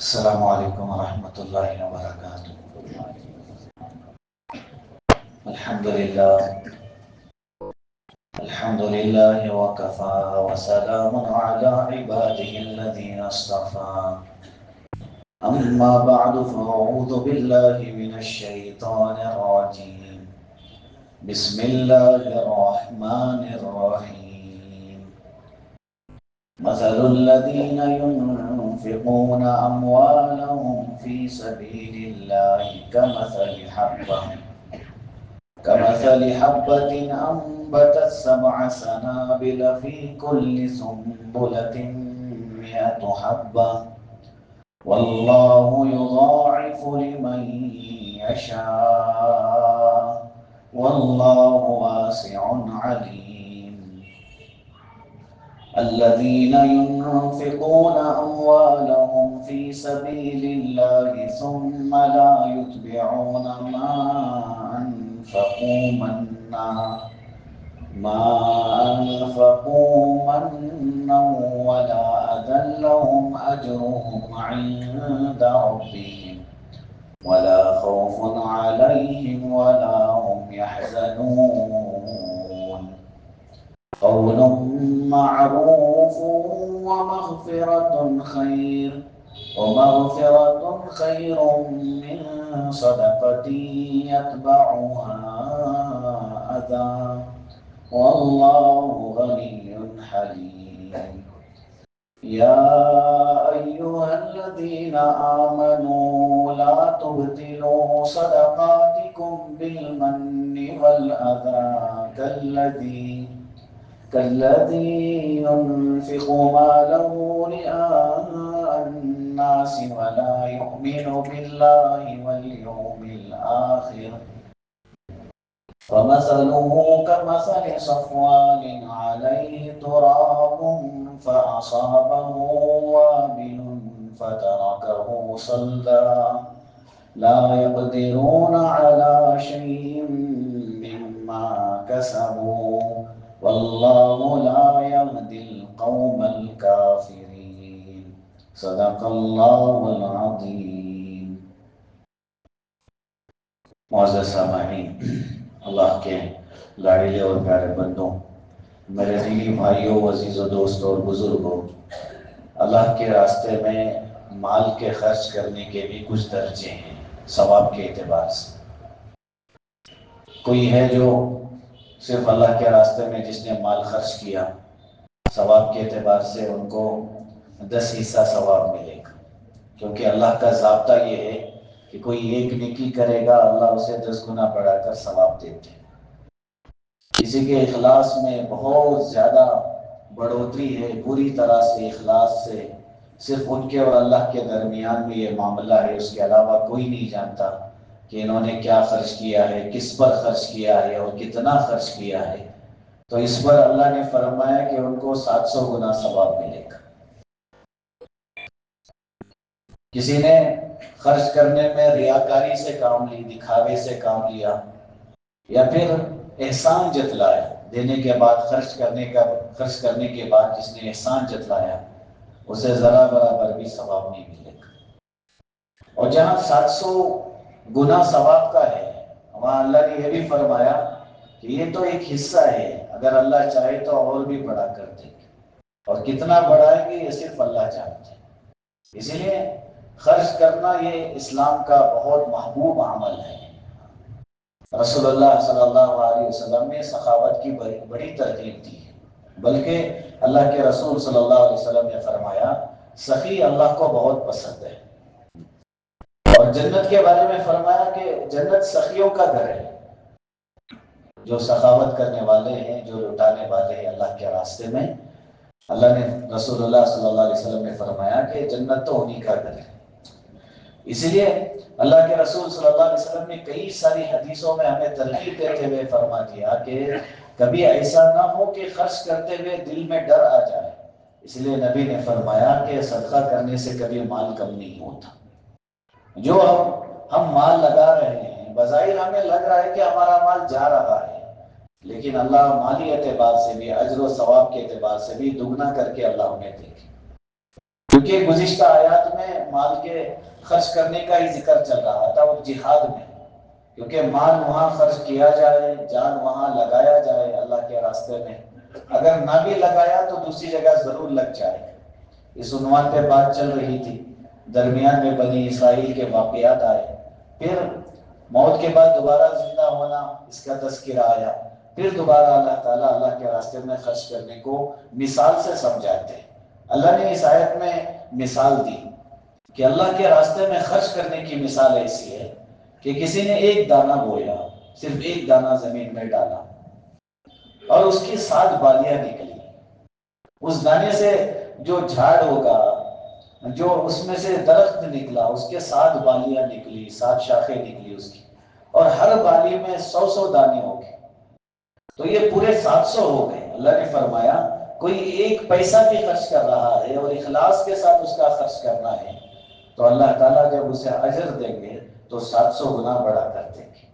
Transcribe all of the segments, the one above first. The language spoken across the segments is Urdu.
السلام علیکم ورحمۃ اللہ وبرکاتہ۔ الحمد للہ وکفى وسلام علی عباده الذین اصطفى، اما بعد فاعوذ باللہ من الشیطان الرجیم، بسم اللہ الرحمن الرحیم۔ مثل الذین ينفقون اموالهم في سبيل الله كمثل حبة أنبتت 7 سنابل في كل سنبلة 100 حبة، والله يضاعف لمن يشاء، والله واسع عليم۔ الذين ينفقون أموالهم في سبيل الله ثم لا يتبعون ما أنفقوا منا ولا أذى لهم أجرهم عند ربهم ولا خوف عليهم ولا هم يحزنون، قول معروف ومغفرة خير من صدقة يتبعها أذى، والله غني حليم۔ يا أيها الذين آمنوا لا تبطلوا صدقاتكم بالمن والأذى كالذي ينفق ماله رئاء الناس ولا يؤمن بالله واليوم الآخر، فمثله كمثل صفوان عليه تراب فأصابه وابل فتركه صلدا، لا يقدرون على شيء مما كسبوا، والله لا يهدي القوم الكافرين۔ صدق اللہ العظیم۔ معزز سامعین، اللہ کے لاڈلے اور پیارے بندوں، میرے دینی بھائیوں، عزیز و دوستوں اور بزرگوں، اللہ کے راستے میں مال کے خرچ کرنے کے بھی کچھ درجے ہیں ثواب کے اعتبار سے۔ کوئی ہے جو صرف اللہ کے راستے میں جس نے مال خرچ کیا، ثواب کے اعتبار سے ان کو 10 حصہ ثواب ملے گا، کیونکہ اللہ کا ضابطہ یہ ہے کہ کوئی ایک نیکی کرے گا اللہ اسے 10 گنا بڑھا کر ثواب دیتے ہیں۔ کسی کے اخلاص میں بہت زیادہ بڑھوتری ہے، پوری طرح سے اخلاص سے صرف ان کے اور اللہ کے درمیان میں یہ معاملہ ہے، اس کے علاوہ کوئی نہیں جانتا کہ انہوں نے کیا خرچ کیا ہے، کس پر خرچ کیا ہے اور کتنا خرچ کیا ہے، تو اس پر اللہ نے فرمایا کہ ان کو 700 گنا ثواب ملے گا۔ کسی نے خرچ کرنے میں ریاکاری سے کام لی، دکھاوے سے کام لیا، یا پھر احسان جتلایا، دینے کے بعد خرچ کرنے کے بعد جس نے احسان جتلایا اسے ذرا برابر بھی ثواب نہیں ملے گا۔ اور جہاں 700 گنا ثواب کا ہے، وہاں اللہ نے یہ بھی فرمایا کہ یہ تو ایک حصہ ہے، اگر اللہ چاہے تو اور بھی بڑا کر دیں گے، اور کتنا بڑھائیں گے یہ صرف اللہ جانتے ہیں۔ اسی لیے خرچ کرنا یہ اسلام کا بہت محبوب عمل ہے۔ رسول اللہ صلی اللہ علیہ وسلم نے سخاوت کی بڑی ترغیب دی ہے، بلکہ اللہ کے رسول صلی اللہ علیہ وسلم نے فرمایا سخی اللہ کو بہت پسند ہے، اور جنت کے بارے میں فرمایا کہ جنت سخیوں کا گھر ہے۔ جو سخاوت کرنے والے ہیں، جو لٹانے والے ہیں اللہ کے راستے میں، اللہ نے رسول اللہ صلی اللہ علیہ وسلم نے فرمایا کہ جنت تو انہی کا گھر ہے۔ اسی لیے اللہ کے رسول صلی اللہ علیہ وسلم نے کئی ساری حدیثوں میں ہمیں ترغیب دیتے ہوئے فرما دیا کہ کبھی ایسا نہ ہو کہ خرچ کرتے ہوئے دل میں ڈر آ جائے۔ اس لیے نبی نے فرمایا کہ صدقہ کرنے سے کبھی مال کم نہیں ہوتا۔ جو ہم مال لگا رہے ہیں، بظاہر ہمیں لگ رہا ہے کہ ہمارا مال جا رہا ہے، لیکن اللہ مالی اعتبار سے بھی، اجر و ثواب کے اعتبار سے بھی دگنا کر کے اللہ ہمیں دے گا۔ کیونکہ گزشتہ آیات میں مال کے خرچ کرنے کا ہی ذکر چل رہا تھا، اور جہاد میں، کیونکہ مال وہاں خرچ کیا جائے، جان وہاں لگایا جائے اللہ کے راستے میں، اگر نہ بھی لگایا تو دوسری جگہ ضرور لگ جائے۔ اس عنوان پہ بات چل رہی تھی، درمیان میں بنی اسرائیل کے واقعات آئے، پھر موت کے بعد دوبارہ زندہ ہونا، اس کا تذکرہ آیا، پھر دوبارہ اللہ تعالیٰ اللہ کے راستے میں خرچ کرنے کو مثال سے سمجھاتے ہیں۔ اللہ نے اس آیت میں مثال دی کہ اللہ کے راستے میں خرچ کرنے کی مثال ایسی ہے کہ کسی نے ایک دانہ بویا، صرف ایک دانہ زمین میں ڈالا اور اس کی 7 بالیاں نکلی۔ اس دانے سے جو جھاڑ ہوگا، جو اس میں سے درخت نکلا، اس کے 7 بالیاں نکلی، 7 شاخیں نکلی اس کی، اور ہر بالی میں 100 دانے ہو گئے، تو یہ پورے 700 ہو گئے۔ اللہ نے فرمایا کوئی ایک پیسہ بھی خرچ کر رہا ہے اور اخلاص کے ساتھ اس کا خرچ کرنا ہے تو اللہ تعالیٰ جب اسے اجر دیں گے تو 700 گنا بڑھا کر دیں گے۔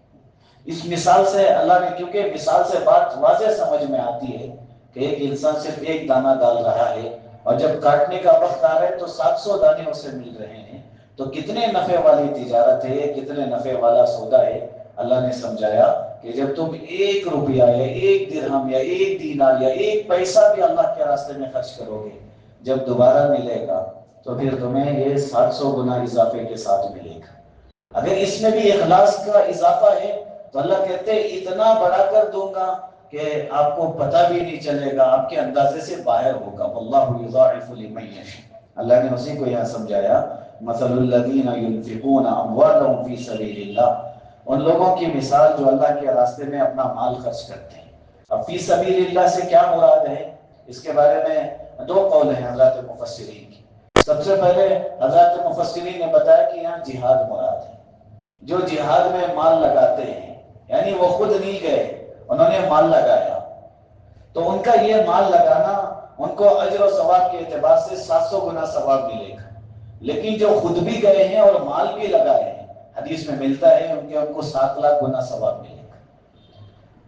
اس مثال سے اللہ نے، کیونکہ مثال سے بات واضح سمجھ میں آتی ہے کہ ایک انسان صرف ایک دانہ ڈال رہا ہے اور جب کاٹنے کا وقت آ رہا ہے تو 700 دانے اسے مل رہے ہیں، تو کتنے نفع والی تجارت ہے، کتنے نفع والا سودا ہے۔ اللہ نے سمجھایا کہ جب تم 1 روپیہ یا 1 درہم یا 1 دینار یا 1 پیسہ بھی اللہ کے راستے میں خرچ کرو گے، جب دوبارہ ملے گا تو پھر تمہیں یہ 700 گنا اضافے کے ساتھ ملے گا۔ اگر اس میں بھی اخلاص کا اضافہ ہے تو اللہ کہتے ہیں اتنا بڑھا کر دوں گا کہ آپ کو پتہ بھی نہیں چلے گا، آپ کے اندازے سے باہر ہوگا۔ واللہ یضاعف لمن یشاء، اللہ نے اسی کو یہاں سمجھایا، مثل الذین ينفقون اموالهم فی سبیل اللہ، ان لوگوں کی مثال جو اللہ کے راستے میں اپنا مال خرچ کرتے ہیں۔ اب فی سبیل اللہ سے کیا مراد ہے، اس کے بارے میں 2 قول ہیں حضرات مفسرین کی۔ سب سے پہلے حضرات مفسرین نے بتایا کہ یہاں جہاد مراد ہے۔ جو جہاد میں مال لگاتے ہیں، یعنی وہ خود نہیں گئے، انہوں نے مال لگایا، تو ان کا یہ مال لگانا ان کو اجر و ثواب کے اعتبار سے 700 گنا ثواب ملے گا۔ لیکن جو خود بھی گئے ہیں اور مال بھی لگائے ہیں، حدیث میں ملتا ہے ان کو 7 لاکھ گنا ثواب ملے گا۔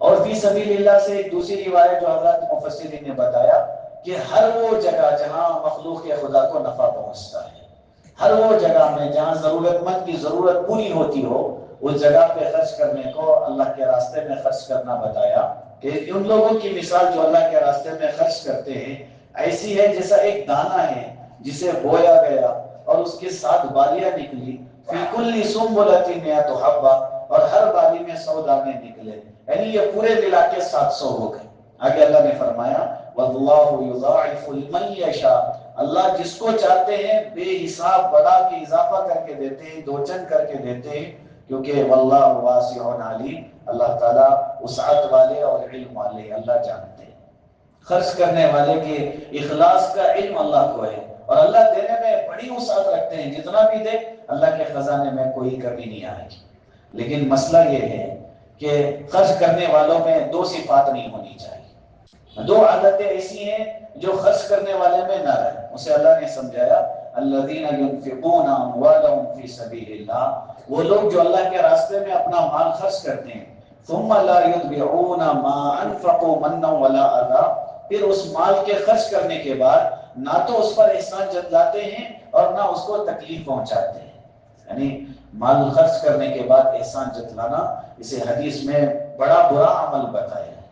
اور فی سبیل اللہ سے ایک دوسری روایت جو حضرات مفسرین نے بتایا کہ ہر وہ جگہ جہاں مخلوق خدا کو نفع پہنچتا ہے، ہر وہ جگہ میں جہاں ضرورت مند کی ضرورت پوری ہوتی ہو، اس جگہ پہ خرچ کرنے کو اللہ کے راستے میں خرچ کرنا بتایا کہ ان لوگوں کی مثال جو اللہ کے راستے میں خرچ کرتے ہیں ایسی ہے جیسا ایک دانہ ہے جسے بویا گیا اور اس کے 7 بالیاں نکلی، فی کل سنبلۃ مئۃ حبۃ، اور ہر بالی میں 100 دانے نکلے، یعنی یہ پورے ملا کے 700 ہو گئے۔ آگے اللہ نے فرمایا واللہ یضاعف لمن یشاء، اللہ جس کو چاہتے ہیں بے حساب بڑھا کے اضافہ کر کے دیتے ہیں، 2 چند کر کے دیتے ہیں، کیونکہ واللہ واسع علیم، اللہ تعالیٰ وسعت والے اور علم والے، اللہ جانتے ہیں۔ خرچ کرنے والے کے اخلاص کا علم اللہ کو ہے، اور اللہ دینے میں بڑی وسعت رکھتے ہیں، جتنا بھی دے اللہ کے خزانے میں کوئی کمی نہیں آئے گی۔ لیکن مسئلہ یہ ہے کہ خرچ کرنے والوں میں 2 صفات نہیں ہونی چاہیے، 2 عادتیں ایسی ہیں جو خرچ کرنے والے میں نہ رہے۔ اسے اللہ نے سمجھایا الذین ينفقون اموالهم فی سبیل اللہ، وہ لوگ جو اللہ کے راستے میں اپنا مال خرچ کرتے ہیں، ثم لا يتبعون ما انفقوا منا ولا اذى، پھر اس مال کے خرچ کرنے کے بعد نہ تو اس پر احسان جتلاتے ہیں اور نہ اس کو تکلیف پہنچاتے ہیں۔ یعنی مال خرچ کرنے کے بعد احسان جتلانا، اسے حدیث میں بڑا برا عمل بتایا ہے،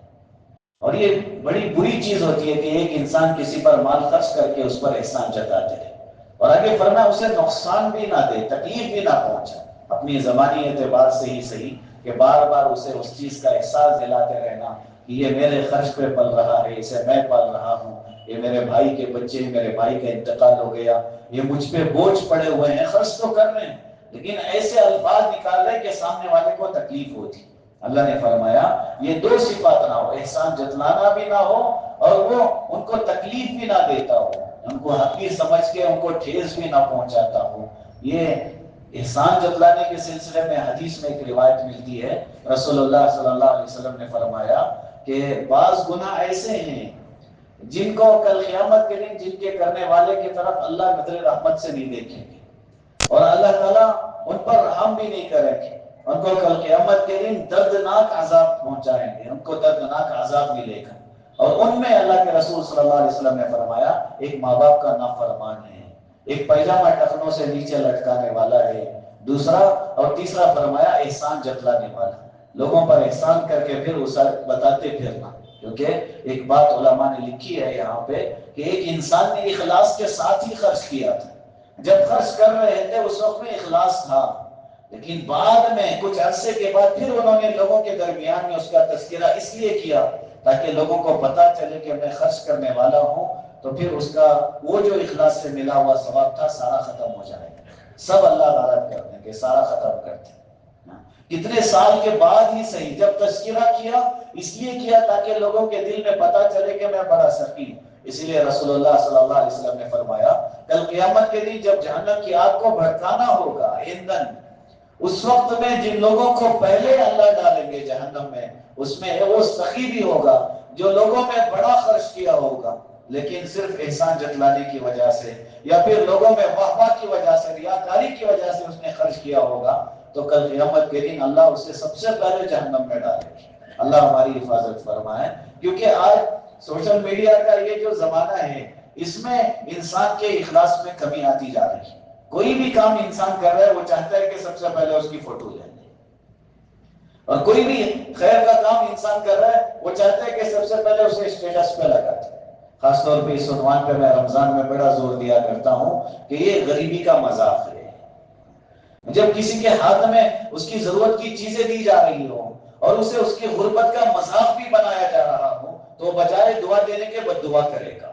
اور یہ بڑی بری چیز ہوتی ہے کہ ایک انسان کسی پر مال خرچ کر کے اس پر احسان جتاتے رہے، اور آگے فرمایا اسے نقصان بھی نہ دے، تکلیف بھی نہ پہنچے، اپنی زبانی اعتبار سے ہی صحیح کہ بار بار اسے اس چیز کا احساس دلاتے رہنا کہ یہ میرے خرچ پہ پل رہا ہے، اسے میں پال رہا ہوں، یہ میرے بھائی کے بچے، میرے بھائی کا انتقال ہو گیا، یہ مجھ پہ بوجھ پڑے ہوئے ہیں، خرچ تو کر رہے ہیں لیکن ایسے الفاظ نکال رہے کہ سامنے والے کو تکلیف ہوتی۔ اللہ نے فرمایا یہ 2 صفات نہ ہو، احسان جتلانا بھی نہ ہو اور وہ ان کو تکلیف بھی نہ دیتا ہو، ان کو حقیر سمجھ کے ان کو ٹھیس بھی نہ پہنچاتا ہو۔ یہ احسان جتلانے کے سلسلے میں حدیث میں ایک روایت ملتی ہے، رسول اللہ صلی اللہ علیہ وسلم نے فرمایا کہ بعض گناہ ایسے ہیں جن کو کل قیامت کے دن جن کے کرنے والے کی طرف اللہ نظر رحمت سے نہیں دیکھیں گے، اور اللہ تعالیٰ ان پر رحم بھی نہیں کریں گے، ان کو کل قیامت کے دن دردناک عذاب پہنچائیں گے، ان کو دردناک عذاب ملے گا۔ اور ان میں اللہ کے رسول صلی اللہ علیہ وسلم نے فرمایا ایک ماں باپ کا نافرمان ہے، ایک پیجامہ ٹخنوں سے نیچے لٹکانے والا ہے، دوسرا اور تیسرا فرمایا احسان جتلانے والا، لوگوں پر احسان کر کے پھر اسے بتاتے پھرنا۔ کیونکہ ایک بات علماء نے لکھی ہے یہاں پہ کہ ایک انسان نے اخلاص کے ساتھ ہی خرچ کیا تھا، جب خرچ کر رہے تھے اس وقت میں اخلاص تھا، لیکن بعد میں کچھ عرصے کے بعد پھر انہوں نے لوگوں کے درمیان میں اس کا تذکرہ اس لیے کیا تاکہ لوگوں کو پتا چلے کہ میں خرچ کرنے والا ہوں، تو پھر اس کا وہ جو اخلاص سے ملا ہوا ثواب تھا سارا ختم ہو جائے گا، سب اللہ غارت کر دیں گے، سارا ختم کر دیں۔ کتنے سال کے بعد ہی صحیح، جب تذکرہ کیا اس لیے کیا تاکہ لوگوں کے دل میں پتا چلے کہ میں بڑا سخی ہوں۔ اسی لیے رسول اللہ صلی اللہ علیہ وسلم نے فرمایا کل قیامت کے دن جب جہنم کی آگ کو بھڑکانا ہوگا ایندھن، اس وقت میں جن لوگوں کو پہلے اللہ ڈالیں گے جہنم میں، اس میں وہ سخی بھی ہوگا جو لوگوں میں بڑا خرچ کیا ہوگا لیکن صرف احسان جتلانے کی وجہ سے یا پھر لوگوں میں واہ واہ کی وجہ سے، ریاکاری کی وجہ سے اس نے خرچ کیا ہوگا، تو کل قیامت کے دن اللہ اسے سب سے پہلے جہنم میں ڈالے گا۔ اللہ ہماری حفاظت فرمائے، کیونکہ آج سوشل میڈیا کا یہ جو زمانہ ہے اس میں انسان کے اخلاص میں کمی آتی جا رہی ہے۔ کوئی بھی کام انسان کر رہا ہے وہ چاہتا ہے کہ سب سے پہلے اس کی فوٹو لے لیں، اور کوئی بھی خیر کا کام انسان کر رہا ہے وہ چاہتا ہے کہ سب سے پہلے اسے اسٹیٹس پہ لگا دیں۔ خاص طور پہ اس عنوان پہ میں رمضان میں بڑا زور دیا کرتا ہوں کہ یہ غریبی کا مذاق ہے۔ جب کسی کے ہاتھ میں اس کی ضرورت کی چیزیں دی جا رہی ہوں اور اسے اس کی غربت کا مذاق بھی بنایا جا رہا ہو تو بجائے دعا دینے کے بد دعا کرے گا،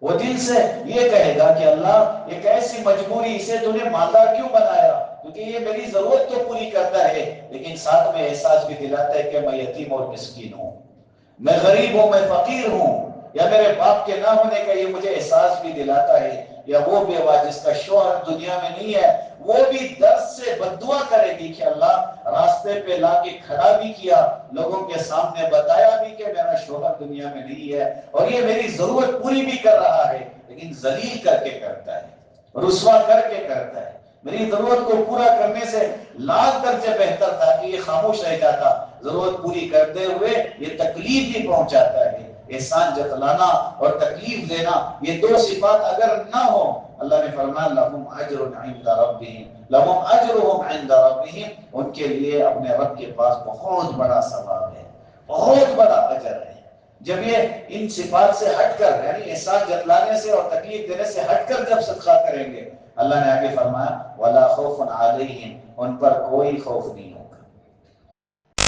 وہ دل سے یہ کہے گا کہ اللہ ایک ایسی مجبوری، اسے تو نے مالدار کیوں بنایا کیونکہ یہ میری ضرورت تو پوری کرتا ہے لیکن ساتھ میں احساس بھی دلاتا ہے کہ میں یتیم اور مسکین ہوں، میں غریب ہوں، میں فقیر ہوں، یا میرے باپ کے نہ ہونے کا یہ مجھے احساس بھی دلاتا ہے، یا وہ بیوہ جس کا شوہر دنیا میں نہیں ہے وہ بھی درد سے بد دعا کرے گی کہ اللہ راستے پہ لا کے کھڑا بھی کیا، لوگوں کے سامنے بتایا بھی کہ میرا شوہر دنیا میں نہیں ہے اور یہ میری ضرورت پوری بھی کر رہا ہے لیکن ذلیل کر کے کرتا ہے، رسوا کر کے کرتا ہے، میری ضرورت کو پورا کرنے سے لاکھ درجے بہتر تھا کہ یہ خاموش رہ جاتا، ضرورت پوری کرتے ہوئے یہ تکلیف بھی پہنچاتا ہے۔ احسان جتلانا اور تکلیف دینا یہ دو صفات اگر نہ ہو، اللہ نے فرمایا لہم اجر عند ربہم، لہم اجرہم عند ربہم، ان کے لیے اپنے رب کے پاس بہت بڑا ثواب ہے، بہت بڑا اجر ہے۔ جب یہ ان صفات سے ہٹ کر یعنی احسان جتلانے سے اور تکلیف دینے سے ہٹ کر جب صدقہ کریں گے، اللہ نے آگے فرمایا ولا خوف علیہم، ان پر کوئی خوف نہیں ہوگا،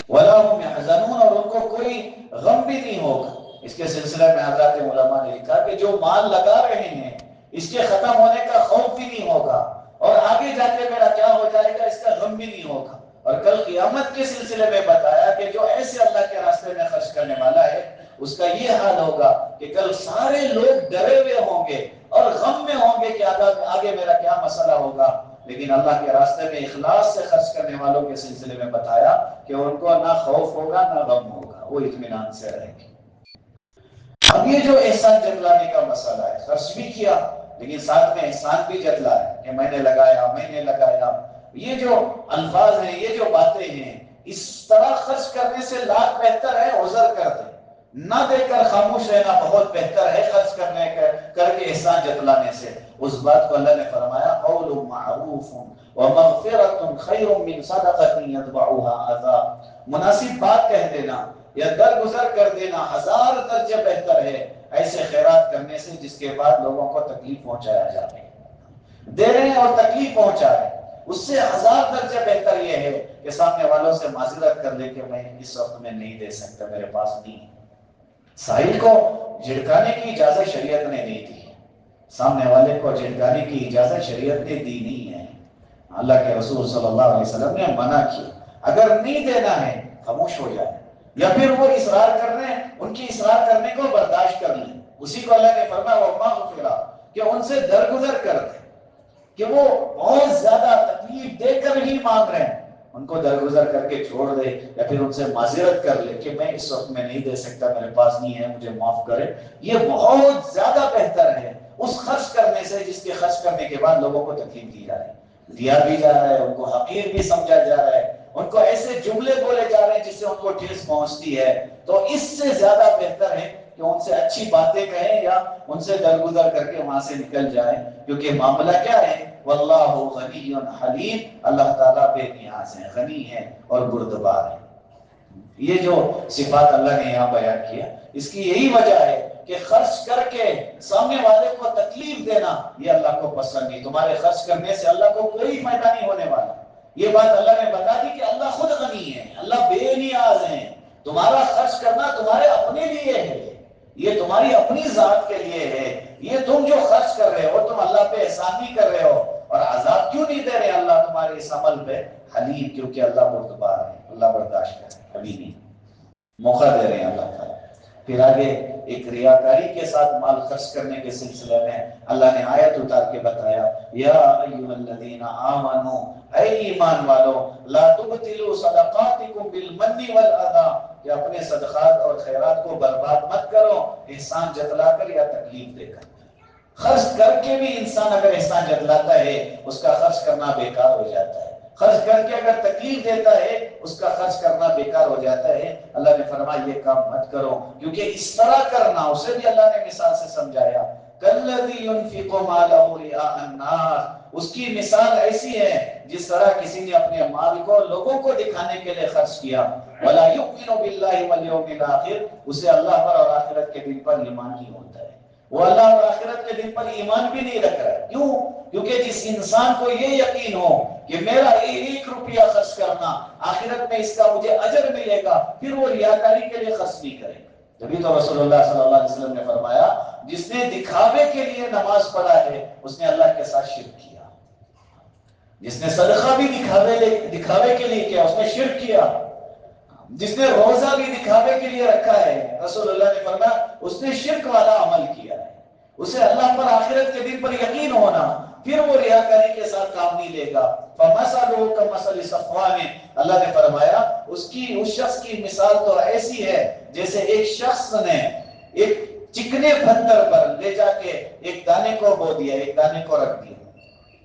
ولا هم يحزنون، اور ان کو کوئی غم بھی نہیں ہوگا۔ اس کے سلسلے میں حضرات علماء نے لکھا کہ جو مال لگا رہے ہیں اس کے ختم ہونے کا خوف بھی نہیں ہوگا اور آگے جا کے میرا کیا ہو جائے گا اس کا غم بھی نہیں ہوگا، اور کل قیامت کے سلسلے میں بتایا کہ جو ایسے اللہ کے راستے میں خرچ کرنے والا ہے اس کا یہ حال ہوگا کہ کل سارے لوگ ڈرے ہوئے ہوں گے اور غم میں ہوں گے کہ آگے میرا کیا مسئلہ ہوگا، لیکن اللہ کے راستے میں اخلاص سے خرچ کرنے والوں کے سلسلے میں بتایا کہ ان کو نہ خوف ہوگا نہ غم ہوگا، وہ اطمینان سے رہیں گے۔ اب یہ جو احسان جتلانے کا مسئلہ ہے، خرچ بھی کیا لیکن ساتھ میں احسان بھی جتلا ہے کہ میں نے لگایا، یہ جو الفاظ ہیں، یہ جو باتیں ہیں، اس طرح خرچ کرنے سے لاکھ بہتر ہے عذر کر دیں، نہ دے کر خاموش رہنا بہت بہتر ہے خرچ کرنے کر کے احسان جتلانے سے۔ اس بات کو اللہ نے فرمایا قول معروف ومغفرۃ خیر من صدقۃ یتبعها اذى، مناسب بات کہہ دینا یا درگزر کر دینا 1000 درجے بہتر ہے ایسے خیرات کرنے سے جس کے بعد لوگوں کو تکلیف پہنچایا جائے، دے رہے ہیں اور تکلیف پہنچا رہے ہیں، اس سے 1000 درجے بہتر یہ ہے کہ سامنے والوں سے معذرت کر لے کہ میں اس وقت میں نہیں دے سکتا، میرے پاس نہیں۔ سائل کو جھڑکانے کی اجازت شریعت نے نہیں دی، سامنے والے کو جھڑکانے کی اجازت شریعت نے دی نہیں ہے، اللہ کے رسول صلی اللہ علیہ وسلم نے منع کیا، اگر نہیں دینا ہے خاموش ہو جائے، یا پھر وہ اصرار کر رہے ہیں ان کی اصرار کرنے کو برداشت کر لیں، اسی کو اللہ نے فرمایا وَمَغْفِرَةٌ، کہ ان سے درگزر کر دیں کہ وہ بہت زیادہ تکلیف دے کر ہی مانگ رہے ہیں، ان کو درگزر کر کے چھوڑ دے یا پھر ان سے معذرت کر لے کہ میں اس وقت میں نہیں دے سکتا، میرے پاس نہیں ہے، مجھے معاف کرے، یہ بہت زیادہ بہتر ہے اس خرچ کرنے سے جس کے خرچ کرنے کے بعد لوگوں کو تکلیف دی جا رہی ہے، دیا بھی جا رہا ہے، ان کو حقیر بھی سمجھا جا رہا ہے، ان کو ایسے جملے بولے جا رہے ہیں جس سے ان کو ٹھیس پہنچتی ہے، تو اس سے زیادہ بہتر ہے کہ ان سے اچھی باتیں کہیں یا ان سے درگزر کر کے وہاں سے نکل جائیں، کیونکہ معاملہ کیا ہے؟ واللہ غنی حلیم، اللہ تعالیٰ بے نیاز ہے، غنی ہے اور بردبار ہے۔ یہ جو صفات اللہ نے یہاں بیان کیا، اس کی یہی وجہ ہے کہ خرچ کر کے سامنے والے کو تکلیف دینا یہ اللہ کو پسند نہیں۔ تمہارے خرچ کرنے سے اللہ کو کوئی فائدہ نہیں ہونے والا۔ یہ بات اللہ نے بتا دی کہ اللہ خود غنی ہے، اللہ بے نیاز ہے۔ تمہارا خرچ کرنا تمہارے اپنے لیے ہے، یہ تمہاری اپنی ذات کے لیے ہے۔ یہ تم جو خرچ کر رہے ہو، تم اللہ پہ احسان نہیں کر رہے ہو، اور عذاب کیوں نہیں دے رہے اللہ تمہارے اس عمل پہ؟ حلیم، کیونکہ اللہ بردبار ہے، اللہ برداشت کرے، حلیمی موقع دے رہے ہیں اللہ تعالیٰ۔ پھر آگے ایک ریاکاری کے ساتھ مال خرچ کرنے کے سلسلے میں اللہ نے آیت اتار کے بتایا، یا ایھا الذین آمنو، اے ایمان والو، لا تبطلوا صدقاتکم بالمن والاذی، کہ اپنے صدقات اور خیرات کو برباد مت کرو احسان جتلا کر یا تکلیف دے کر۔ خرچ کر کے بھی انسان اگر احسان جتلاتا ہے اس کا خرچ کرنا بیکار ہو جاتا ہے، خرچ کر کے اگر تکلیف دیتا ہے اس کا خرچ کرنا بیکار ہو جاتا ہے۔ اللہ نے فرمایا یہ کام مت کرو، کیونکہ اس طرح کرنا، اسے بھی اللہ نے مثال سے سمجھایا، کالذی ينفق مالہ رئاء الناس، اس کی مثال ایسی ہے جس طرح کسی نے اپنے مال کو لوگوں کو دکھانے کے لیے خرچ کیا، ولا یؤمن باللہ والیوم الاخر، اسے اللہ پر اور آخرت کے دن پر ایمان نہیں ہوتا ہے، وہ اللہ اور آخرت کے دن پر ایمان بھی نہیں رکھ رہا ہے۔ کیوں؟ کیونکہ جس انسان کو یہ یقین ہو کہ میرا ایک روپیہ خرچ کرنا آخرت میں اس کا مجھے اجر ملے گا، پھر وہ ریاکاری کے لیے خرچ نہیں کرے گا۔ تبھی تو رسول اللہ صلی اللہ علیہ وسلم نے فرمایا، جس نے دکھاوے کے لیے نماز پڑھا ہے اس نے اللہ کے ساتھ شرک کیا، جس نے صدقہ بھی دکھاوے کے لیے کیا اس نے شرک کیا، جس نے روزہ بھی دکھاوے کے لیے رکھا ہے رسول اللہ نے فرمایا اس نے شرک والا عمل کیا ہے۔ اسے اللہ پر آخرت کے دن پر یقین ہونا، پھر وہ ریاکاری کے ساتھ کام نہیں لے گا۔ فَمَثَلُهُ كَمَثَلِ صَفْوَانٍ، اللہ نے فرمایا اس شخص کی مثال تو ایسی ہے جیسے ایک شخص نے ایک چکنے پتھر پر لے جا کے ایک دانے کو بو دیا، ایک دانے کو رکھ دیا،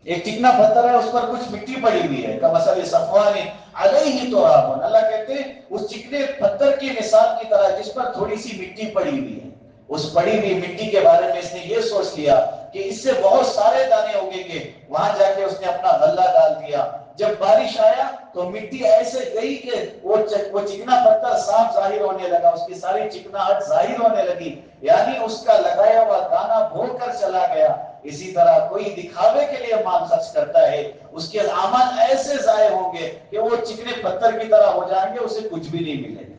ایک چکنا پتھر ہے اس پر کچھ مٹی پڑی ہوئی ہے، کمثل صفوان علیہ تراب، اللہ کہتے ہیں اس چکنے پتھر کی مثال کی طرح جس پر تھوڑی سی مٹی پڑی ہوئی ہے، اس پڑی ہوئی مٹی کے بارے میں اس نے یہ سوچ لیا کہ اس سے بہت سارے دانے اگیں گے، وہاں جا کے اس نے اپنا غلہ ڈال دیا، جب بارش آیا تو مٹی ایسے گئی کہ وہ چکنا پتھر صاف ظاہر ہونے لگا، اس کی ساری چکناہٹ ظاہر ہونے لگی، یعنی اس کا لگایا ہوا دانا بھول کر چلا گیا۔ اسی طرح کوئی دکھاوے کے لیے مال خرچ کرتا ہے، اس کے اعمال ایسے ضائع ہوں گے کہ وہ چکنے پتھر کی طرح ہو جائیں گے، اسے کچھ بھی نہیں ملے گا۔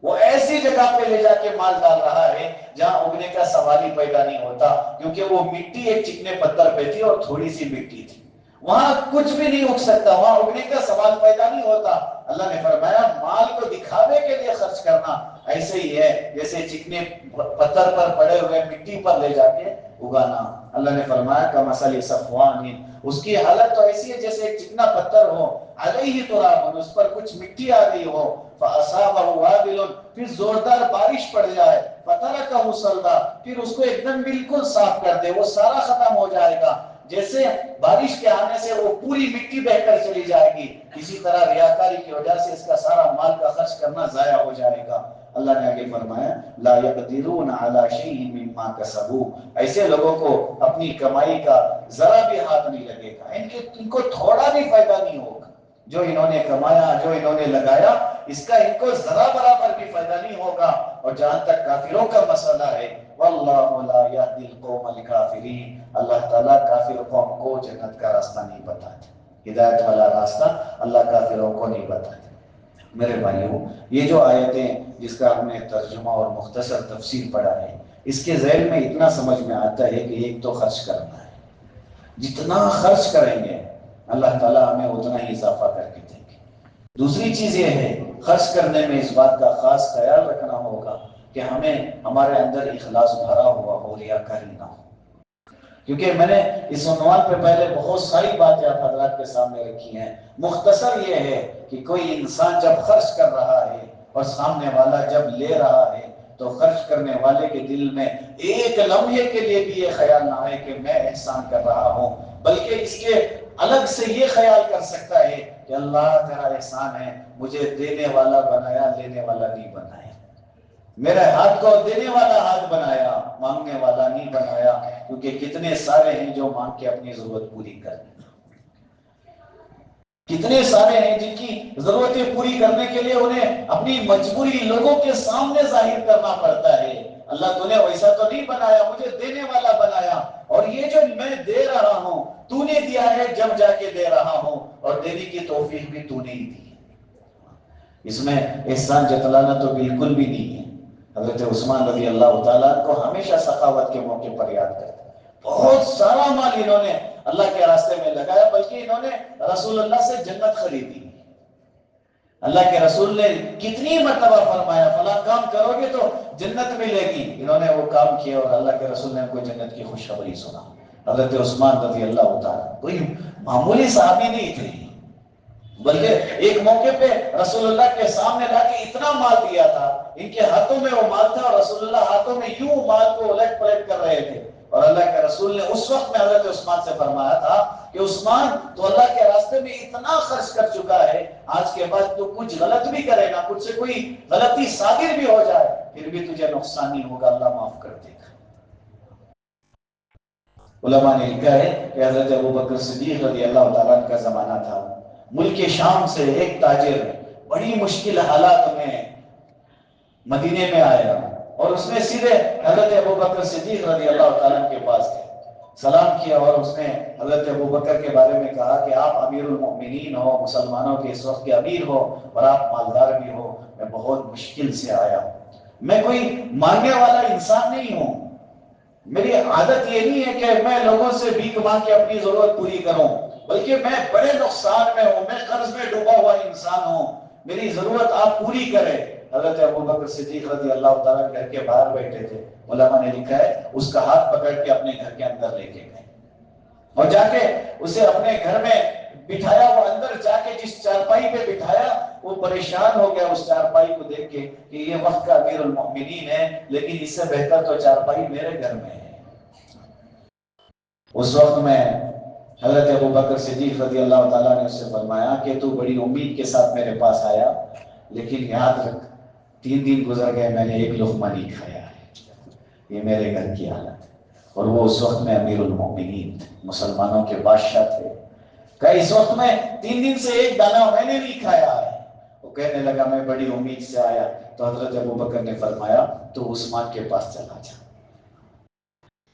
وہ ایسی جگہ پہ لے جا کے مال ڈال رہا ہے جہاں اگنے کا سوال ہی پیدا نہیں ہوتا، کیونکہ وہ مٹی ایک چکنے پتھر پہ تھی اور تھوڑی سی مٹی تھی، وہاں کچھ بھی نہیں اگ سکتا، وہاں اگنے کا سوال پیدا نہیں ہوتا۔ اللہ نے فرمایا مال کو دکھاوے کے لیے خرچ کرنا ایسے ہی ہے جیسے چکنے پتھر پر پڑے ہوئے مٹی پر لے جا کے اگانا۔ اللہ نے فرمایا کمثل صفوان، اس کی حالت تو ایسی ہے جیسے ایک چکنا پتھر ہو، علیہ تراب، اس پر کچھ مٹی آ گئی ہو، فاصابہ وابل، پھر زوردار بارش پڑ جائے، فترکہ صلدا، پھر اس کو ایک دم بالکل صاف کر دے، وہ سارا ختم ہو جائے گا، جیسے بارش کے آنے سے وہ پوری مٹی بہہ کر چلی جائے گی، اسی طرح ریاکاری کی وجہ سے اس کا سارا مال کا خرچ کرنا ضائع ہو جائے گا۔ اللہ نے آگے فرمایا لا یقدرون علی شیء مما کسبوا، ایسے لوگوں کو اپنی کمائی کا ذرا بھی ہاتھ نہیں لگے گا، ان کو تھوڑا بھی فائدہ نہیں ہوگا، جو انہوں نے کمایا، جو انہوں نے لگایا، اس کا ان کو ذرا برابر بھی فائدہ نہیں ہوگا۔ اور جہاں تک کافروں کا مسئلہ ہے، واللہ لا یہدی القوم الکافرین، اللہ تعالیٰ کافر قوم کو جنت کا راستہ نہیں بتاتے، ہدایت والا راستہ اللہ کافروں کو نہیں بتاتے۔ میرے بھائیوں، یہ جو آیتیں جس کا ہم نے ترجمہ اور مختصر تفسیر پڑھا ہے، اس کے ذیل میں اتنا سمجھ میں آتا ہے کہ ایک تو خرچ کرنا ہے، جتنا خرچ کریں گے اللہ تعالیٰ ہمیں اتنا ہی اضافہ کر کے دیں گے۔ دوسری چیز یہ ہے خرچ کرنے میں اس بات کا خاص خیال رکھنا ہوگا کہ ہمیں ہمارے اندر اخلاص بھرا ہوا ہو، ریاکاری نہ ہو، کیونکہ میں نے اس عنوان پہ پہلے بہت ساری باتیں آپ حضرات کے سامنے رکھی ہیں۔ مختصر یہ ہے کہ کوئی انسان جب خرچ کر رہا ہے اور سامنے والا جب لے رہا ہے تو خرچ کرنے والے کے دل میں ایک لمحے کے لیے بھی یہ خیال نہ آئے کہ میں احسان کر رہا ہوں، بلکہ اس کے الگ سے یہ خیال کر سکتا ہے کہ اللہ تیرا احسان ہے، مجھے دینے والا بنایا، لینے والا نہیں بنایا۔ میرے ہاتھ کو دینے والا ہاتھ بنایا، مانگنے والا نہیں بنایا، کیونکہ کتنے سارے ہیں جو مانگ کے اپنی ضرورت پوری کر لیں، کتنے سارے ہیں جن کی ضرورتیں پوری کرنے کے لیے انہیں اپنی مجبوری لوگوں کے سامنے ظاہر کرنا پڑتا ہے۔ اللہ تو نے ویسا تو نہیں بنایا، مجھے دینے والا بنایا، اور یہ جو میں دے رہا ہوں تو نے دیا ہے، جب جا کے دے رہا ہوں، اور دینے کی توفیق بھی تو نے ہی دی۔ اس میں احسان جتلانا تو بالکل بھی نہیں ہے۔ حضرت عثمان رضی اللہ تعالیٰ کو ہمیشہ سخاوت کے موقع پر یاد کرتے، بہت سارا مال انہوں نے اللہ کے راستے میں لگایا، بلکہ انہوں نے رسول اللہ سے جنت خریدی۔ اللہ کے رسول نے کتنی مرتبہ فرمایا فلاں کام کرو گے تو جنت ملے گی، انہوں نے وہ کام کیا اور اللہ کے رسول نے ان کو جنت کی خوشخبری سنا۔ حضرت عثمان رضی اللہ تعالیٰ کوئی معمولی صحابی نہیں تھے، بلکہ ایک موقع پہ رسول اللہ کے سامنے لا کے اتنا مال دیا تھا، ان کے ہاتھوں میں وہ مال تھا اور رسول اللہ ہاتھوں میں یوں مال کو الٹ پلٹ کر رہے تھے، اور اللہ کے رسول نے اس وقت میں حضرت عثمان سے فرمایا تھا کہ عثمان تو اللہ کے راستے میں اتنا خرچ کر چکا ہے، آج کے بعد تو کچھ غلط بھی کرے گا، کچھ سے کوئی غلطی صادر بھی ہو جائے پھر بھی تجھے نقصان نہیں ہوگا، اللہ معاف کر دے گا۔ علماء نے لکھا ہے کہ حضرت ابوبکر صدیق رضی اللہ تعالیٰ کا زمانہ تھا، ملک شام سے ایک تاجر بڑی مشکل حالات میں مدینے میں آیا، اور اس نے سیدھے حضرت ابوبکر صدیق رضی اللہ تعالیٰ کے پاس گیا، سلام کیا، اور اس نے حضرت ابوبکر کے بارے میں کہا کہ آپ امیر المؤمنین ہو، مسلمانوں کے اس وقت کے امیر ہو، اور آپ مالدار بھی ہو، میں بہت مشکل سے آیا ہوں، میں کوئی مانگنے والا انسان نہیں ہوں، میری عادت یہ نہیں ہے کہ میں لوگوں سے بھیک مانگ کے اپنی ضرورت پوری کروں، بلکہ میں بڑے نقصان میں ہوں، میں قرض میں ڈوبا ہوا انسان ہوں، میری ضرورت آپ پوری کریں۔ حضرت ابوبکر صدیق رضی اللہ تعالیٰ گھر کے باہر بیٹھے تھے، علماء نے لکھا ہے اس کا ہاتھ پکڑ کے اپنے گھر کے اندر لے کے گئے، اور جا کے اسے اپنے گھر میں بٹھایا، وہ اندر جا کے جس چارپائی پہ بٹھایا وہ پریشان ہو گیا اس چارپائی کو دیکھ کے کہ یہ وقت کا امیر المؤمنین ہے، لیکن اس سے بہتر تو چارپائی میرے گھر میں ہے۔ اس وقت میں حضرت ابوبکر صدیق رضی اللہ تعالیٰ نے اس سے فرمایا کہ تو بڑی امید کے ساتھ میرے پاس آیا، لیکن یاد رکھ 3 دن گزر گئے میں نے ایک لقمہ نہیں کھایا ہے، یہ میرے گھر کی حالت ہے۔ اور وہ اس وقت میں امیر المؤمنین تھے، مسلمانوں کے بادشاہ تھے، کہ اس وقت میں 3 دن سے ایک دانہ میں نے نہیں کھایا ہے۔ وہ کہنے لگا میں بڑی امید سے آیا، تو حضرت ابوبکر نے فرمایا تو عثمان کے پاس چلا جا۔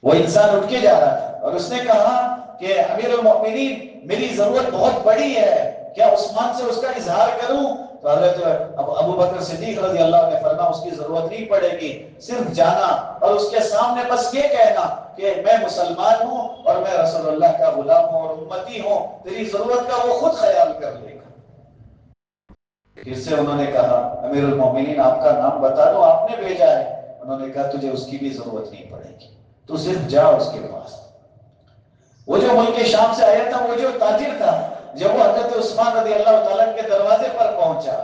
وہ انسان اٹھ کے جا رہا تھا اور اس نے کہا کہ امیر المؤمنین میری ضرورت بہت بڑی ہے، کیا عثمان سے اس کا اظہار کروں؟ تو حضرت ابوبکر صدیق رضی اللہ نے فرمایا اس کی ضرورت نہیں پڑے گی، صرف جانا اور اس کے سامنے بس یہ کہنا کہ میں مسلمان ہوں اور میں رسول اللہ کا غلام ہوں اور امتی ہوں، تیری ضرورت کا وہ خود خیال کر لے گا۔ پھر سے انہوں نے کہا امیر المؤمنین آپ کا نام بتا دو، آپ نے بھیجا ہے۔ انہوں نے کہا تجھے اس کی بھی ضرورت نہیں پڑے گی، تو صرف جا اس کے پاس۔ وہ جو ملک شام سے آیا تھا، وہ جو تاجر تھا، جب وہ حضرت عثمان رضی اللہ تعالیٰ کے دروازے پر پہنچا،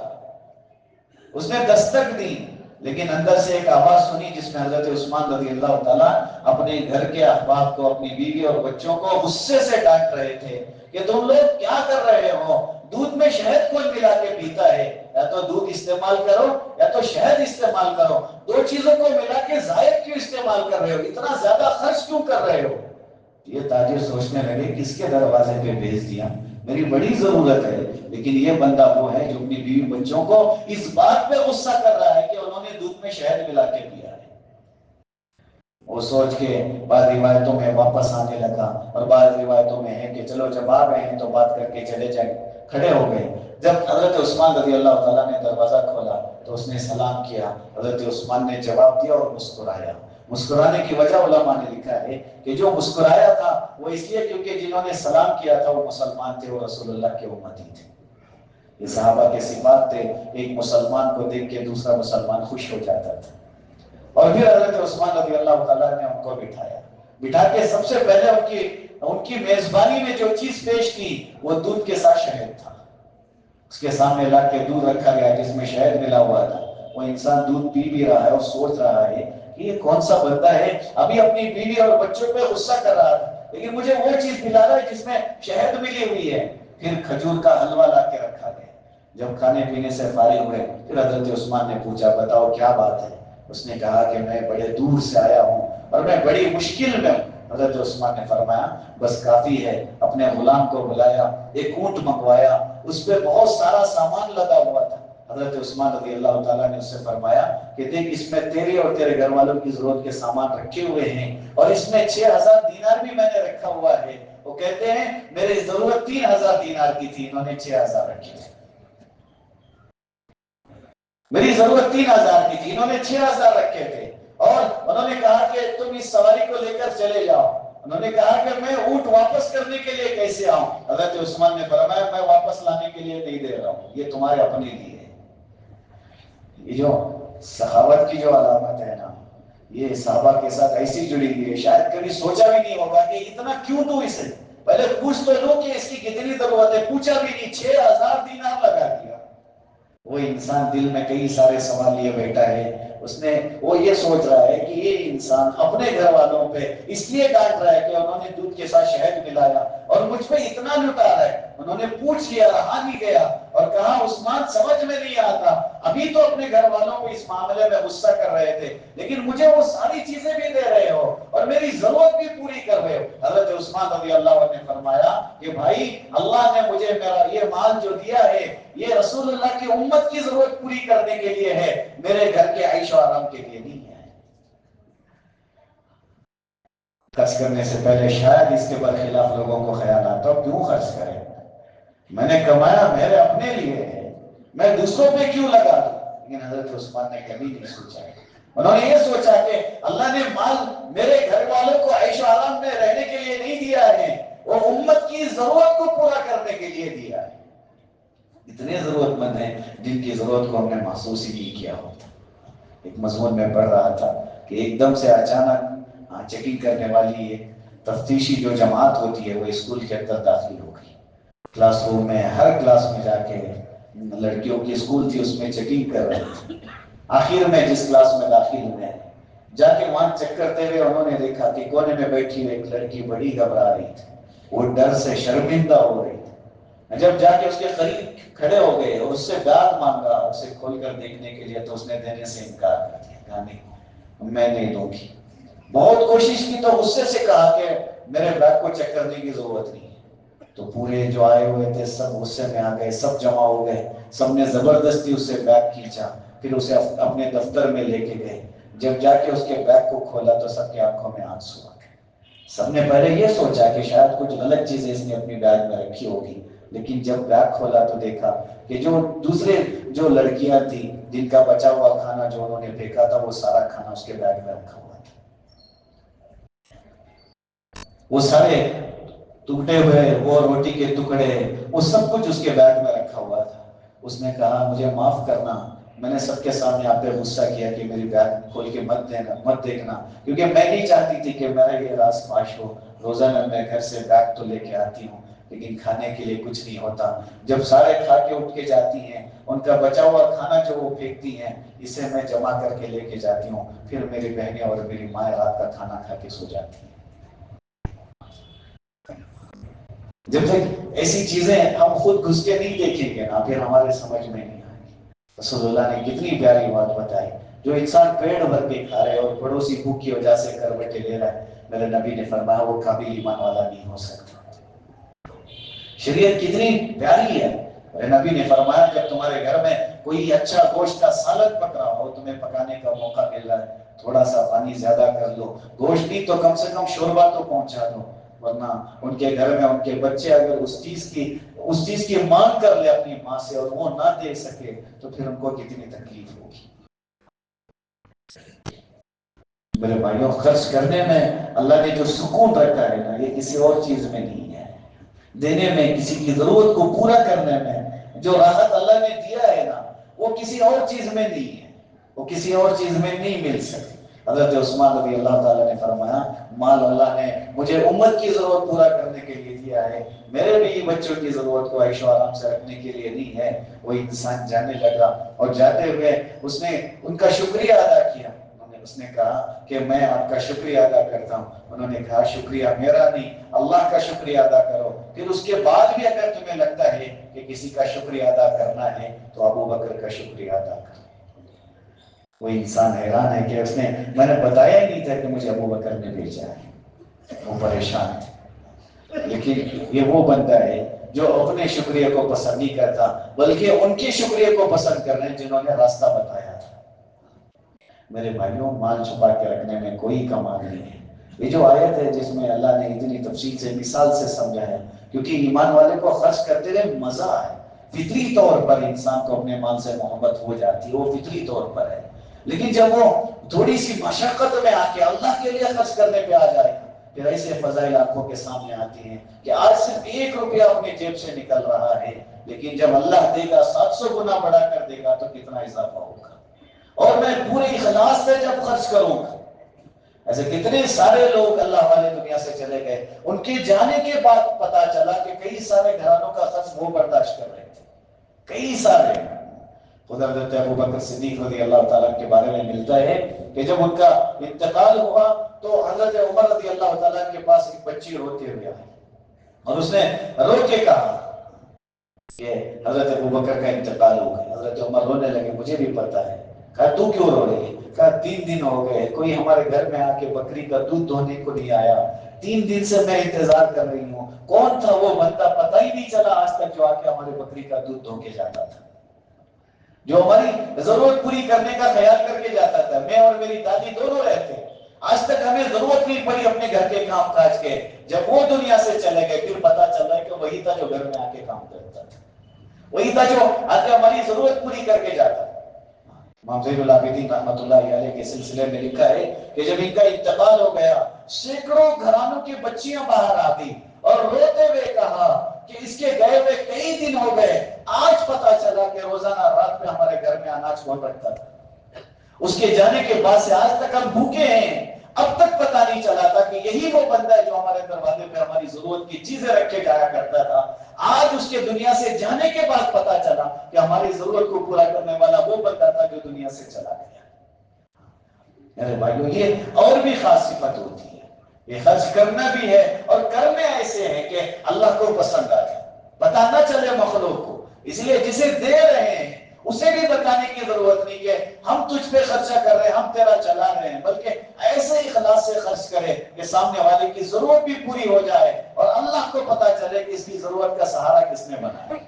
اس نے دستک دی، لیکن اندر سے ایک آواز سنی جس میں حضرت عثمان رضی اللہ تعالیٰ اپنے گھر کے احباب کو، اپنی بیوی اور بچوں کو غصے سے ڈانٹ رہے تھے کہ تم لوگ کیا کر رہے ہو، دودھ میں شہد کوئی ملا کے پیتا ہے، یا تو دودھ استعمال کرو یا تو شہد استعمال کرو، دو چیزوں کو ملا کے زائد کیوں استعمال کر رہے ہو، اتنا زیادہ خرچ کیوں کر رہے ہو؟ یہ تاجر سوچنے لگے کس کے دروازے پہ بھیج دیا، میری بڑی ضرورت ہے، لیکن یہ بندہ وہ ہے جو اپنی بیوی بچوں کو اس بات پہ غصہ کر رہا ہے کہ انہوں نے دودھ میں شہد ملا کے پیا ہے۔ وہ سوچ کے بعض روایتوں میں واپس آنے لگا، اور بعض روایتوں میں ہے کہ چلو جب آ گئے ہیں تو بات کر کے چلے جائیں، کھڑے ہو گئے۔ جب حضرت عثمان رضی اللہ تعالیٰ نے دروازہ کھولا تو اس نے سلام کیا، حضرت عثمان نے جواب دیا اور مسکرایا۔ مسکرانے کی وجہ علماء نے لکھا ہے کہ جو مسکرایا تھا وہ اس لیے کیونکہ جنہوں نے سلام کیا تھا وہ مسلمان تھے، وہ رسول اللہ کے امتی تھے۔ یہ صحابہ کے صفات تھے، ایک مسلمان کو دیکھ کے دوسرا مسلمان خوش ہو جاتا تھا۔ اور پھر حضرت عثمان رضی اللہ تعالیٰ نے ان کو بٹھایا، بٹھا کے سب سے پہلے ان کی میزبانی میں جو چیز پیش کی وہ دودھ کے ساتھ شہد تھا۔ اس کے سامنے لا کے دودھ رکھا گیا جس میں شہد ملا ہوا تھا۔ وہ انسان دودھ پی بھی رہا ہے اور سوچ رہا ہے کہ یہ کون سا بندہ ہے، ابھی اپنی بیوی اور بچوں پہ غصہ کر رہا تھا، لیکن مجھے وہ چیز ملا رہا ہے جس میں شہد ملی ہوئی ہے۔ پھر کھجور کا حلوہ لا کے رکھا گیا۔ جب کھانے پینے سے فارغ ہوئے پھر حضرت عثمان نے پوچھا بتاؤ کیا بات ہے؟ اس نے کہا کہ میں بڑے دور سے آیا ہوں اور میں بڑی مشکل میں ہوں۔ حضرت عثمان نے فرمایا بس کافی ہے، اپنے غلام کو بلایا، ایک اونٹ منگوایا، اس پہ بہت سارا سامان لگا ہوا تھا۔ حضرت عثمان رضی اللہ تعالیٰ نے اس سے فرمایا کہ دیکھ اس میں تیرے اور تیرے گھر والوں کی ضرورت کے سامان رکھے ہوئے ہیں، اور اس میں 6000 دینار بھی میں نے رکھا ہوا ہے۔ وہ کہتے ہیں میری ضرورت 3000 دینار کی تھی، انہوں نے 6000 رکھے تھے۔ میری ضرورت 3000 کی تھی، انہوں نے 6000 رکھے تھے، اور انہوں نے کہا کہ تم اس سواری کو لے کر چلے جاؤ۔ انہوں نے کہا کہ میں اونٹ واپس کرنے کے لیے کیسے آؤں؟ حضرت عثمان نے فرمایا میں واپس لانے کے لیے نہیں دے رہا ہوں، یہ تمہارے اپنے لیے ہے۔ یہ جو سخاوت کی جو علامت ہے نا، یہ صحابہ کے ساتھ ایسی جڑی ہوئی ہے، شاید کبھی سوچا بھی نہیں ہوگا کہ اتنا کیوں دوں اسے، پہلے پوچھ تو لو کہ اس کی کتنی ضرورت ہے، پوچھا بھی نہیں، 6000 دینار لگا دیا۔ وہ انسان دل میں کئی سارے سوال لیے بیٹھا ہے، اس نے وہ یہ سوچ رہا ہے کہ یہ انسان اپنے گھر والوں پہ اس لیے ڈانٹ رہا ہے کہ انہوں نے دودھ کے ساتھ شہد ملایا اور مجھ پہ اتنا لٹا رہا ہے۔ انہوں نے پوچھ لیا، رہا نہیں گیا، اور کہا عثمان سمجھ میں نہیں آتا، ابھی تو اپنے گھر والوں کو اس معاملے میں غصہ کر رہے تھے، لیکن مجھے وہ ساری چیزیں بھی دے رہے ہو اور میری ضرورت بھی پوری کر رہے ہو۔ حضرت عثمان رضی اللہ عنہ نے فرمایا کہ بھائی اللہ نے مجھے میرا یہ مال جو دیا ہے یہ رسول اللہ کی امت کی ضرورت پوری کرنے کے لیے ہے، میرے گھر کے عیش و آرام کے لیے نہیں ہے۔ خرچ کرنے سے پہلے شاید اس کے برخلاف لوگوں کو خیال آتا ہو کیوں خرچ کریں، میں نے کمایا میرے اپنے لیے ہے، میں دوسروں پہ کیوں لگا دوں؟ لیکن حضرت عثمان نے کبھی نہیں سوچا، انہوں نے یہ سوچا کہ اللہ نے مال میرے گھر والوں کو عیش و آرام میں رہنے کے لیے نہیں دیا ہے، وہ امت کی ضرورت کو پورا کرنے کے لیے دیا ہے۔ اتنے ضرورت مند ہیں جن کی ضرورت کو ہم نے محسوس ہی نہیں کیا ہوتا۔ ایک مضمون میں پڑھ رہا تھا کہ ایک دم سے اچانک چیکنگ کرنے والی ایک تفتیشی جو جماعت ہوتی ہے وہ اسکول کے اندر داخل ہو گئی، کلاس روم میں ہر کلاس میں جا کے، لڑکیوں کی اسکول تھی اس میں چیکنگ کر رہے تھے۔ آخر میں جس کلاس میں داخل ہوئے جا کے وہاں چیک کرتے ہوئے انہوں نے دیکھا کہ کونے میں بیٹھی ہوئی ایک لڑکی بڑی گھبرا رہی تھی، وہ ڈر سے شرمندہ ہو رہی تھی۔ جب جا کے اس کے قریب کھڑے ہو گئے اور اس سے بیگ مانگا اسے کھول کر دیکھنے کے لیے، تو اس نے دینے سے انکار کر دیا، کہا نہیں میں نہیں دوں گی۔ بہت کوشش کی تو غصے سے کہا کہ میرے بیگ کو چیک کرنے کی ضرورت نہیں ہے۔ تو پورے جو آئے ہوئے تھے سب غصے میں آ گئے، سب جمع ہو گئے، سب نے زبردستی اس سے بیگ کھینچا، پھر اسے اپنے دفتر میں لے کے گئے۔ جب جا کے اس کے بیگ کو کھولا تو سب کی آنکھوں میں آنسو آ گئے۔ سب نے پہلے یہ سوچا کہ شاید کچھ غلط چیزیں اس نے اپنی بیگ میں رکھی ہوگی، لیکن جب بیگ کھولا تو دیکھا کہ جو دوسرے جو لڑکیاں تھیں جن کا بچا ہوا کھانا جو انہوں نے پھینکا تھا وہ سارا کھانا اس کے بیگ میں رکھا ہوا تھا۔ وہ سارے ٹوٹے ہوئے وہ روٹی کے ٹکڑے وہ سب کچھ اس کے بیگ میں رکھا ہوا تھا۔ اس نے کہا مجھے معاف کرنا، میں نے سب کے سامنے آپ پہ غصہ کیا کہ میری بیگ کھول کے مت دیکھنا، کیونکہ میں نہیں چاہتی تھی کہ میرا یہ راز فاش ہو۔ روزانہ میں گھر سے بیگ تو لے کے آتی ہوں لیکن کھانے کے لیے کچھ نہیں ہوتا، جب سارے کھا کے اٹھ کے جاتی ہیں ان کا بچا ہوا کھانا جو وہ پھینکتی ہیں اسے میں جمع کر کے لے کے جاتی ہوں، پھر میری بہنیں اور میری ماں رات کا کھانا کھا کے سو جاتی ہیں۔ جب تک ایسی چیزیں ہم خود گھس کے نہیں دیکھیں گے نا پھر ہمارے سمجھ میں نہیں آئے گی۔ رسول اللہ نے کتنی پیاری بات بتائی، جو انسان پیڑ بھر کے کھا رہے اور پڑوسی بھوک کی وجہ سے کروٹیں لے رہا ہے، میرے نبی نے فرمایا وہ قابل ایمان والا نہیں ہو سکتا۔ شریعت کتنی پیاری ہے۔ میرے نبی نے فرمایا جب تمہارے گھر میں کوئی اچھا گوشت کا سالن پک رہا ہو، تمہیں پکانے کا موقع مل رہا ہے، تھوڑا سا پانی زیادہ کر لو، گوشت نہیں تو کم سے کم شوربہ تو پہنچا دو، ورنہ ان کے گھر میں ان کے بچے اگر اس چیز کی مانگ کر لے اپنی ماں سے اور وہ نہ دے سکے تو پھر ان کو کتنی تکلیف ہوگی۔ میرے بھائیوں خرچ کرنے میں اللہ نے جو سکون رکھا ہے نا یہ کسی اور چیز میں نہیں ہے، دینے میں، کسی کی ضرورت کو پورا کرنے میں جو راحت اللہ نے دیا ہے نا وہ کسی اور چیز میں نہیں ہے، وہ کسی اور چیز میں نہیں مل سکتی۔ حضرت عثمان رضی اللہ تعالیٰ نے فرمایا مال اللہ نے مجھے امت کی ضرورت پورا کرنے کے لیے دیا ہے، میرے بھی بچوں کی ضرورت کو عیش و آرام سے رکھنے کے لیے نہیں ہے۔ وہ انسان جانے لگا اور جاتے ہوئے اس نے ان کا شکریہ ادا کیا، اس نے کہا کہ میں آپ کا شکریہ ادا کرتا ہوں۔ انہوں نے کہا شکریہ میرا نہیں اللہ کا شکریہ ادا کرو، پھر اس کے بعد بھی اگر تمہیں لگتا ہے کہ کسی کا شکریہ ادا کرنا ہے تو ابو بکر کا شکریہ ادا کرو۔ وہ انسان حیران ہے کہ میں نے بتایا ہی نہیں تھا کہ مجھے ابو بکر نے بھیجا ہے، وہ پریشان تھے۔ لیکن یہ وہ بندہ ہے جو اپنے شکریہ کو پسند نہیں کرتا، بلکہ ان کے شکریہ کو پسند کر رہے ہیں جنہوں نے راستہ بتایا تھا۔ میرے بھائیوں، مال چھپا کے رکھنے میں کوئی کمال نہیں ہے۔ یہ جو آیت ہے جس میں اللہ نے اتنی تفصیل سے مثال سے سمجھایا، کیونکہ ایمان والے کو خرچ کرتے رہے مزہ ہے، فطری طور پر انسان کو اپنے مال سے محبت ہو جاتی ہے، وہ فطری طور پر ہے۔ لیکن جب وہ تھوڑی سی مشقت میں آ کے اللہ کے لیے خرچ کرنے پہ آ جائے، پھر ایسے فضائل آنکھوں کے سامنے آتی ہیں کہ آج صرف 1 روپیہ اپنے جیب سے نکل رہا ہے، لیکن جب اللہ دے گا 700 گنا بڑھا کر دے گا تو کتنا اضافہ ہوگا، اور میں پورے اخلاص سے جب خرچ کروں گا۔ ایسے کتنے سارے لوگ اللہ والے دنیا سے چلے گئے، ان کے جانے کے بعد پتا چلا کہ کئی سارے گھرانوں کا خرچ وہ برداشت کر رہے تھے، کئی سارے۔ خود حضرت ابو بکر صدیق رضی اللہ تعالیٰ کے بارے میں ملتا ہے کہ جب ان کا انتقال ہوا تو حضرت عمر رضی اللہ تعالیٰ کے پاس ایک بچی روتے ہوئے آئی، اور اس نے رو کے کہا کہ حضرت ابو بکر کا انتقال ہو گیا۔ حضرت عمر رونے لگے، مجھے بھی پتا ہے۔ کہا تو کیوں رو رہی ہے؟ کہا 3 دن ہو گئے، کوئی ہمارے گھر میں آ کے بکری کا دودھ دھونے کو نہیں آیا، 3 دن سے میں انتظار کر رہی ہوں، کون تھا وہ بندہ؟ پتہ ہی نہیں چلا آج تک جو آ کے ہمارے بکری کا دودھ دھو کے جاتا تھا، جو ہماری ضرورت پوری کرنے کا خیال کر کے جاتا تھا۔ میں اور میری دادی دونوں رہتے، آج تک ہمیں ضرورت نہیں پڑی اپنے گھر کے کام کاج کے۔ جب وہ دنیا سے چلے گئے پھر پتا چل رہا ہے کہ وہی تھا جو گھر میں آ کے کام کرتا تھا، وہی تھا جو آج ہماری ضرورت پوری کر کے جاتا۔ امام زین العابدین رحمۃ اللہ علیہ کے سلسلے میں لکھا ہے کہ جب ان کا انتقال ہو گیا، سینکڑوں گھرانوں کی بچیاں باہر آ گئی اور روتے ہوئے کہا کہ اس کے گئے ہوئے کئی دن ہو گئے، آج پتا چلا کہ روزانہ رات میں ہمارے گھر میں اناج کون رکھتا تھا، اس کے جانے کے بعد سے آج تک ہم بھوکے ہیں، اب تک پتا نہیں چلا تھا کہ یہی وہ بندہ ہے جو ہمارے دروازے پہ ہماری ضرورت کی چیزیں رکھ کے جایا کرتا تھا۔ آج اس کے دنیا سے جانے کے بعد پتا چلا کہ ہماری ضرورت کو پورا کرنے والا وہ بندہ تھا جو دنیا سے چلا گیا۔ میرے بھائیوں، یہ اور بھی خاص صفت ہوتی ہے، یہ خرچ کرنا بھی ہے، اور کرنے ایسے ہیں کہ اللہ کو پسند آ جائے، پتا نہ چلے مخلوق کو۔ اس لیے جسے دے رہے ہیں اسے بھی بتانے کی ضرورت نہیں کہ ہم تجھ پہ خرچہ کر رہے ہیں، ہم تیرا چلا رہے ہیں، بلکہ ایسے اخلاص سے خرچ کرے کہ سامنے والے کی ضرورت بھی پوری ہو جائے اور اللہ کو پتا چلے کہ اس کی ضرورت کا سہارا کس نے بنایا۔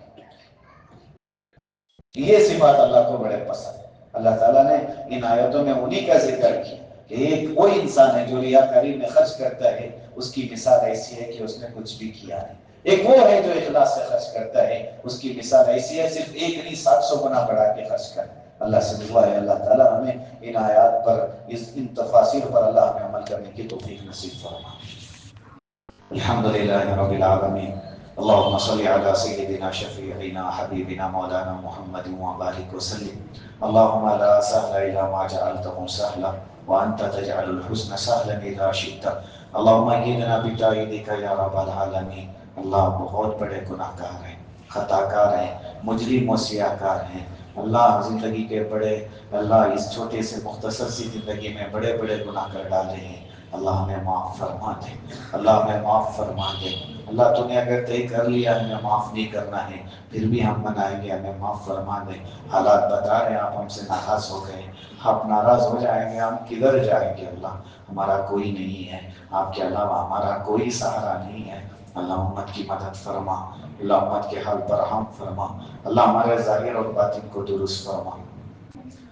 یہ صفات اللہ کو بڑے پسند ہے۔ اللہ تعالیٰ نے ان آیتوں میں انہی کا ذکر کیا کہ ایک وہ انسان ہے جو ریاکاری میں خرچ کرتا ہے، اس کی مثال ایسی ہے کہ اس نے کچھ بھی کیا نہیں۔ ایک وہ ہے جو اخلاص سے خرچ کرتا ہے، اس کی مثال ایسی ہے صرف ایک نہیں 700 گنا بڑھا کے خرچ کرے۔ اللہ سے دعا ہے اللہ تعالیٰ ہمیں ان آیات پر، ان تفاسیر پر اللہ ہمیں عمل کرنے کی توفیق نصیب فرما۔ الحمدللہ رب العالمین، اللهم صل على سيدنا شفيعنا حبيبنا مولانا محمد وبارك وسلم۔ اللهم لا سهل إلا ما جعلته سهلا وأنت تجعل الحزن سهلا إذا شئت۔ اللهم اهدنا بتائیدک یا رب العالمین۔ اللہ بہت بڑے گناہ گار ہیں، خطا کار ہیں، مجرم و سیاہ کار ہیں۔ اللہ زندگی کے بڑے، اللہ اس چھوٹے سے مختصر سی زندگی میں بڑے بڑے گناہ کر ڈالے ہیں۔ اللہ ہمیں معاف فرما دے، اللہ ہمیں معاف فرما دے۔ اللہ تو نے اگر طے کر لیا ہمیں معاف نہیں کرنا ہے، پھر بھی ہم منائیں گے، ہمیں معاف فرما دے۔ حالات بتا رہے ہیں آپ ہم سے ناراض ہو گئے، آپ ناراض ہو جائیں گے ہم کدھر جائیں گے؟ اللہ ہمارا کوئی نہیں ہے، آپ کے علاوہ ہمارا کوئی سہارا نہیں ہے۔ اللہ امت کی مدد فرما، اللہ امت کے حال پر رحم فرما، اللہ ہمارے ظاہر اور باطن کو درست فرما۔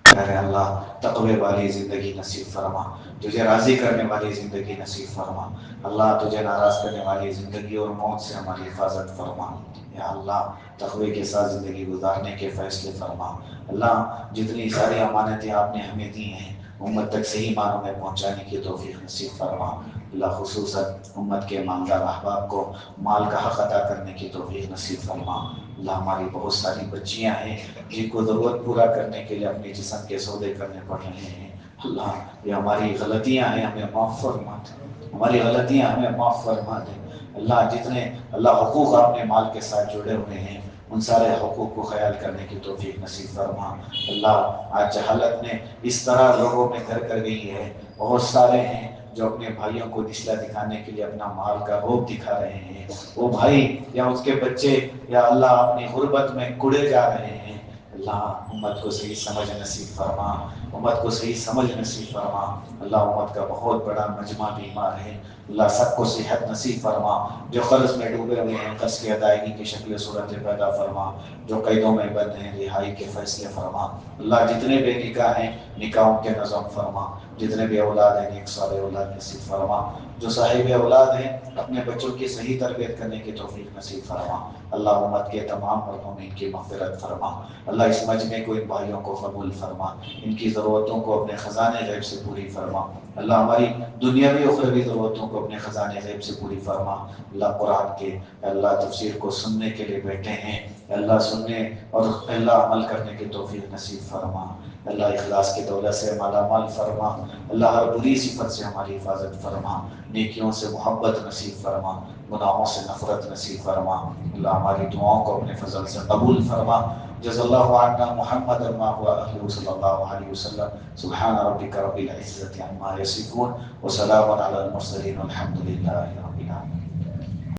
اے اللہ تقوی والی زندگی نصیب فرما، تجھے راضی کرنے والی زندگی نصیب فرما۔ اللہ تجھے ناراض کرنے والی زندگی اور موت سے ہماری حفاظت فرما۔ یا اللہ تقوی کے ساتھ زندگی گزارنے کے فیصلے فرما۔ اللہ جتنی ساری امانتیں آپ نے ہمیں دی ہیں امت تک صحیح معنوں میں پہنچانے کی توفیق نصیب فرما۔ اللہ خصوصاً امت کے مالدار احباب کو مال کا حق ادا کرنے کی توفیق نصیب فرما۔ اللہ ہماری بہت ساری بچیاں ہیں جن کو ضرورت پورا کرنے کے لیے اپنے جسم کے سودے کرنے پڑ رہے ہیں۔ اللہ یہ ہماری غلطیاں ہیں، ہمیں معاف فرما دے، ہماری غلطیاں ہمیں معاف فرما دے۔ اللہ جتنے اللہ حقوق آپ نے مال کے ساتھ جڑے ہوئے ہیں ان سارے حقوق کو خیال کرنے کی توفیق نصیب فرما۔ اللہ آج جہالت نے اس طرح لوگوں میں گھر کر گئی ہے، بہت سارے ہیں جو اپنے بھائیوں کو نچلا دکھانے کے لیے اپنا مال کا روپ دکھا رہے ہیں، وہ بھائی یا اس کے بچے یا اللہ اپنی غربت میں کڑے جا رہے ہیں۔ اللہ امت کو صحیح سمجھ نصیب فرما۔ امت کو صحیح سمجھ نصیب فرما۔ اللہ امت کا بہت بڑا مجمع بیمار ہے، اللہ سب کو صحت نصیب فرما۔ جو قرض میں ڈوبے ہوئے ہیں قرض کی ادائیگی کی شکل صورت پیدا فرما، جو قیدوں میں بند ہیں رہائی کے فیصلے فرما۔ اللہ جتنے بے نکاح ہیں نکاحوں کے نظم فرما، جتنے بھی اولاد ہیں نیک صالح اولاد نصیب فرما، جو صاحب اولاد ہیں اپنے بچوں کی صحیح تربیت کرنے کی توفیق نصیب فرما۔ اللہ امت کے تمام مرحومین کی مغفرت فرما۔ اللہ اس مجمع کو ان بھائیوں کو قبول فرما، ان کی ضرورتوں کو اپنے خزانے غیب سے پوری فرما۔ اللہ ہماری دنیاوی اخروی ضرورتوں کو اپنے خزانے غیب سے پوری فرما۔ اللہ قرآن کے اللہ تفسیر کو سننے کے لیے بیٹھے ہیں، اللہ سننے اور اللہ عمل کرنے کی توفیق نصیب فرما۔ اللہ اخلاص کی دولت سے مالا مال فرما۔ اللہ ہر بری صفت سے ہماری حفاظت فرما، نیکیوں سے محبت نصیب فرما، گناہوں سے نفرت نصیب فرما۔ اللہ ہماری دعاؤں کو اپنے فضل سے قبول فرما۔ جزا اللہ عنا محمد ما هو اهله صلی اللہ علیہ وسلم۔ سبحان ربک رب العزة عما یصفون وسلام علی المرسلین والحمد للہ